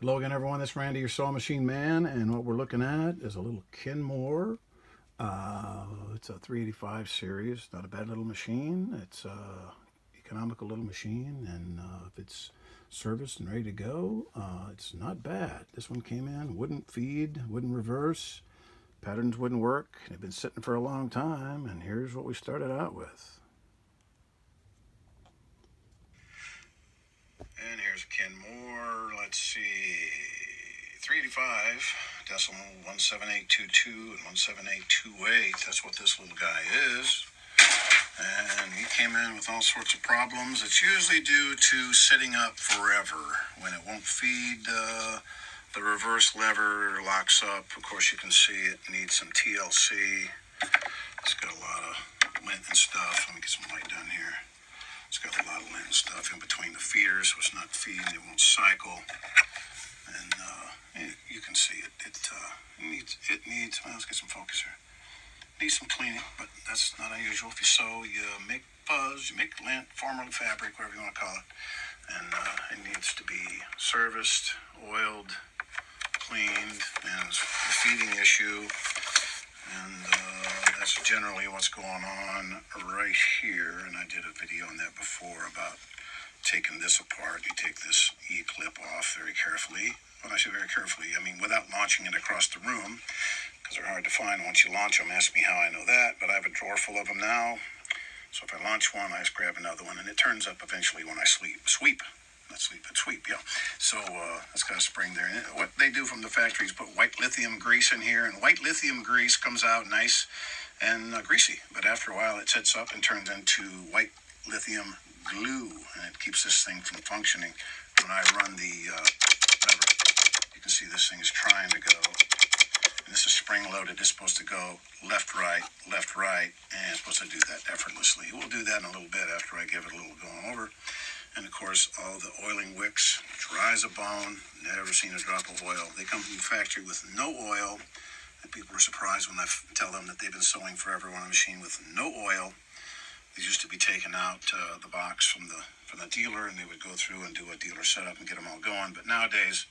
Hello again, everyone. This is Randy, your saw machine man, and what we're looking at is a little Kenmore. It's a 385 series. Not a bad little machine. It's a economical little machine, and if it's serviced and ready to go, it's not bad. This one came in, wouldn't feed, wouldn't reverse, patterns wouldn't work. They've been sitting for a long time, and here's what we started out with. And here's Kenmore. Let's see, 385 decimal 17822 and 17828. That's what this little guy is. And he came in with all sorts of problems. It's usually due to sitting up forever when it won't feed. The reverse lever locks up. Of course, you can see it needs some TLC. It's got a lot of lint and stuff. Let me get some light down here. It's got a lot of lint and stuff in between the feeders, so it's not feeding. It won't cycle. And you can see it. It needs. Well, let's get some focus here. Needs some cleaning, but that's not unusual. If you sew, you make fuzz, you make lint, formal fabric, whatever you want to call it, and it needs to be serviced, oiled, cleaned, and it's a feeding issue. And that's generally what's going on right here. And I did a video on that before about taking this apart. You take this E-clip off very carefully. When I say very carefully, I mean without launching it across the room, because they're hard to find once you launch them. Ask me how I know that, but I have a drawer full of them now. So if I launch one, I just grab another one, and it turns up eventually when I sweep. Not sleep, but sweep, yeah. So it's got a spring there. And what they do from the factory is put white lithium grease in here, and white lithium grease comes out nice and greasy. But after a while, it sets up and turns into white lithium glue, and it keeps this thing from functioning. When I run the lever, you can see this thing is trying to go. And this is spring-loaded. It's supposed to go left, right, and it's supposed to do that effortlessly. We'll do that in a little bit after I give it a little going over. And, of course, all the oiling wicks, dry as a bone, never seen a drop of oil. They come from the factory with no oil, and people are surprised when I tell them that they've been sewing forever on a machine with no oil. These used to be taken out the box from the dealer, and they would go through and do a dealer setup and get them all going. But nowadays,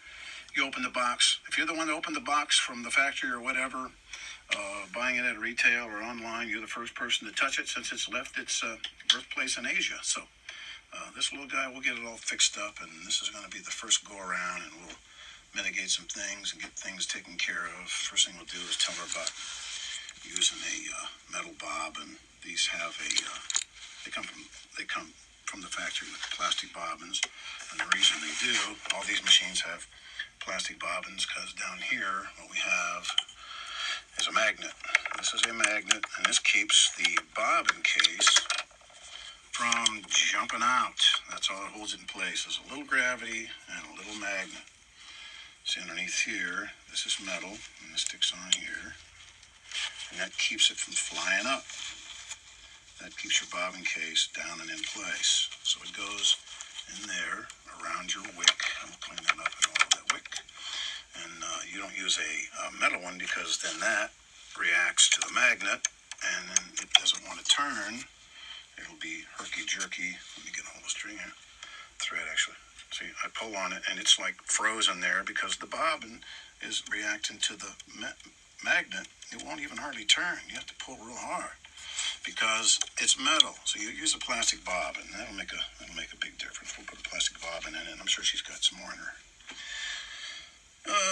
you open the box. If you're the one that opened the box from the factory or whatever, buying it at retail or online, you're the first person to touch it since it's left its birthplace in Asia. So this little guy, we'll get it all fixed up, and this is going to be the first go around, and we'll mitigate some things and get things taken care of. First thing we'll do is tell her about using a metal bob, and these have they come from the factory with plastic bobbins, and the reason they do, all these machines have plastic bobbins, because down here what we have is a magnet. This is a magnet, and this keeps the bobbin case from jumping out. That's all it holds it in place. There's a little gravity and a little magnet. See underneath here, this is metal, and this sticks on here, and that keeps it from flying up. That keeps your bobbin case down and in place. So it goes in there around your wick. I'm going to clean that up and all that wick. And you don't use a metal one, because then that reacts to the magnet, and then it doesn't want to turn. It'll be herky-jerky. Let me get a hold of string here. Thread, actually. See, I pull on it, and it's like frozen there because the bobbin is reacting to the magnet. It won't even hardly turn. You have to pull real hard because it's metal. So you use a plastic bobbin. That'll make a big difference. We'll put a plastic bobbin in it, and I'm sure she's got some more in her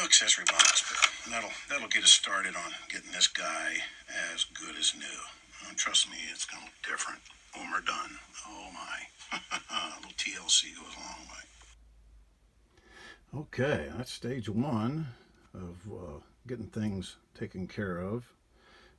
accessory box. But that'll get us started on getting this guy as good as new. And trust me, it's going to look different when we're done. Oh my. A little TLC goes a long way. Okay, that's stage one of getting things taken care of.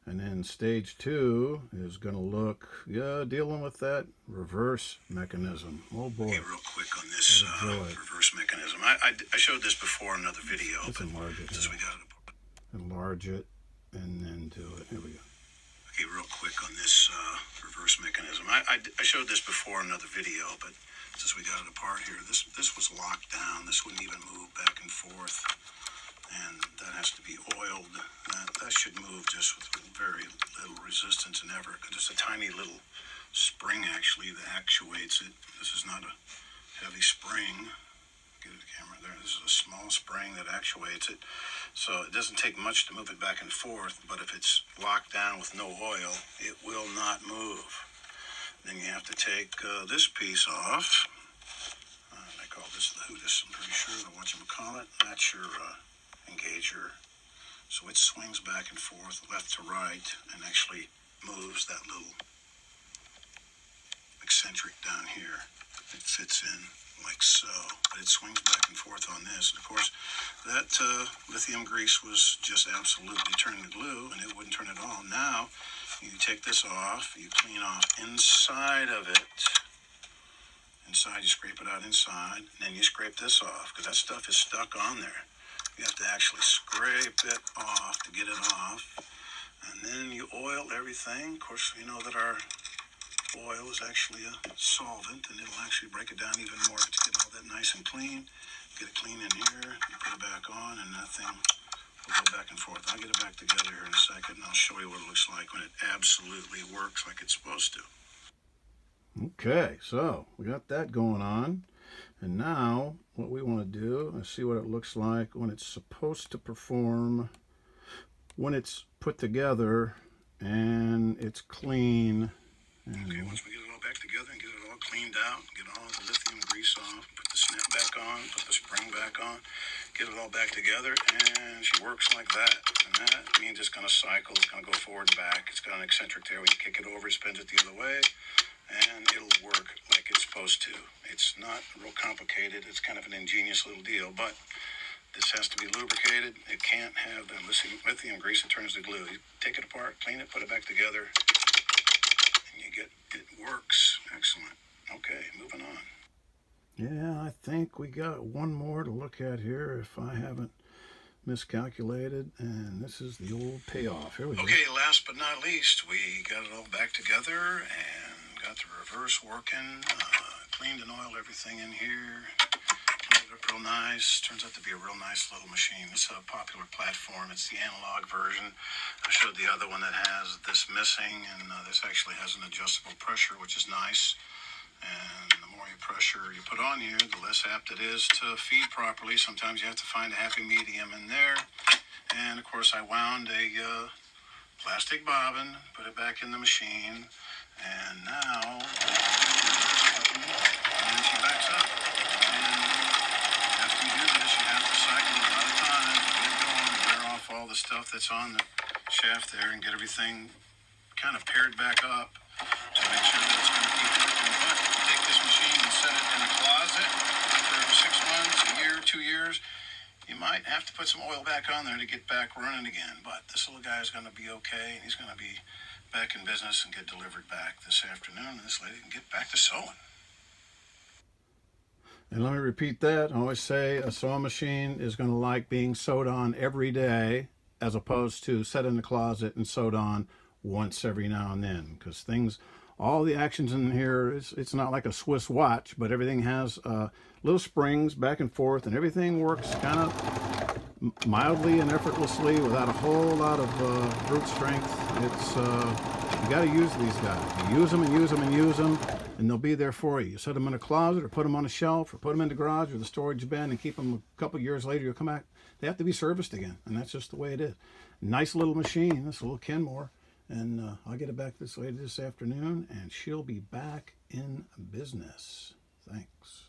And then stage two is going to look, dealing with that reverse mechanism. Oh boy. Okay, real quick on this reverse mechanism. I showed this before in another video. Let's enlarge it. Since we got it. Enlarge it and then do it. Here we go. Okay, real quick on this reverse mechanism. I showed this before in another video, but since we got it apart here, this was locked down. This wouldn't even move back and forth, and that has to be oiled. That should move just with very little resistance and ever. Just a tiny little spring, actually, that actuates it. This is not a heavy spring. Get it to the camera there. This is a small spring that actuates it. So it doesn't take much to move it back and forth, but if it's locked down with no oil, it will not move. Then you have to take this piece off. I call this the Hootis, I'm pretty sure, the whatchamacallit. That's your engager. So it swings back and forth, left to right, and actually moves that little eccentric down here. It fits in like so, but it swings back and forth on this. And of course, that lithium grease was just absolutely turning the glue, and it wouldn't turn at all. Now, you take this off, you clean off inside of it. Inside, you scrape it out inside, and then you scrape this off, because that stuff is stuck on there. You have to actually scrape it off to get it off. And then you oil everything. Of course, you know that our oil is actually a solvent, and it'll actually break it down even more to get all that nice and clean. Get it clean in here, you put it back on, and that thing will go back and forth. I'll get it back together here in a second, and I'll show you what it looks like when it absolutely works like it's supposed to. Okay, so we got that going on. And now what we want to do is see what it looks like when it's supposed to perform, when it's put together and it's clean. Okay, once we get it all back together and get it all cleaned out, get all the lithium grease off, put the snap back on, put the spring back on, get it all back together, and she works like that. And that means it's going to cycle, it's going to go forward and back. It's got an eccentric there. When you kick it over, it spins it the other way, and it'll work like it's supposed to. It's not real complicated. It's kind of an ingenious little deal, but this has to be lubricated. It can't have the lithium grease that turns to glue. You take it apart, clean it, put it back together, and you get it works. Excellent. Okay, moving on. Yeah, I think we got one more to look at here if I haven't miscalculated, and this is the old payoff. Here we go. Okay, last but not least, we got it all back together and got the reverse working, cleaned and oiled everything in here, cleaned it up real nice. Turns out to be a real nice little machine. It's a popular platform. It's the analog version. I showed the other one that has this missing, and this actually has an adjustable pressure, which is nice. And the more pressure you put on here, the less apt it is to feed properly. Sometimes you have to find a happy medium in there. And of course, I wound a plastic bobbin, put it back in the machine, and now and she backs up. And after you do this, you have to cycle a lot of times to get it going, wear off all the stuff that's on the shaft there, and get everything kind of paired back up to make sure that it's going to keep working. But if you take this machine and set it in a closet for 6 months, a year, 2 years, you might have to put some oil back on there to get back running again. But this little guy is going to be okay, and he's going to be back in business and get delivered back this afternoon, and this lady can get back to sewing. And let me repeat that. I always say a sewing machine is going to like being sewed on every day, as opposed to set in the closet and sewed on once every now and then, because things, all the actions in here, it's not like a Swiss watch, but everything has little springs back and forth, and everything works kind of mildly and effortlessly without a whole lot of brute strength. It's you got to use these guys. You use them and use them and use them, and they'll be there for you. You set them in a closet, or put them on a shelf, or put them in the garage or the storage bin, and keep them a couple years later. You'll come back. They have to be serviced again, and that's just the way it is. Nice little machine, this little Kenmore. And I'll get it back this lady this afternoon, and she'll be back in business. Thanks.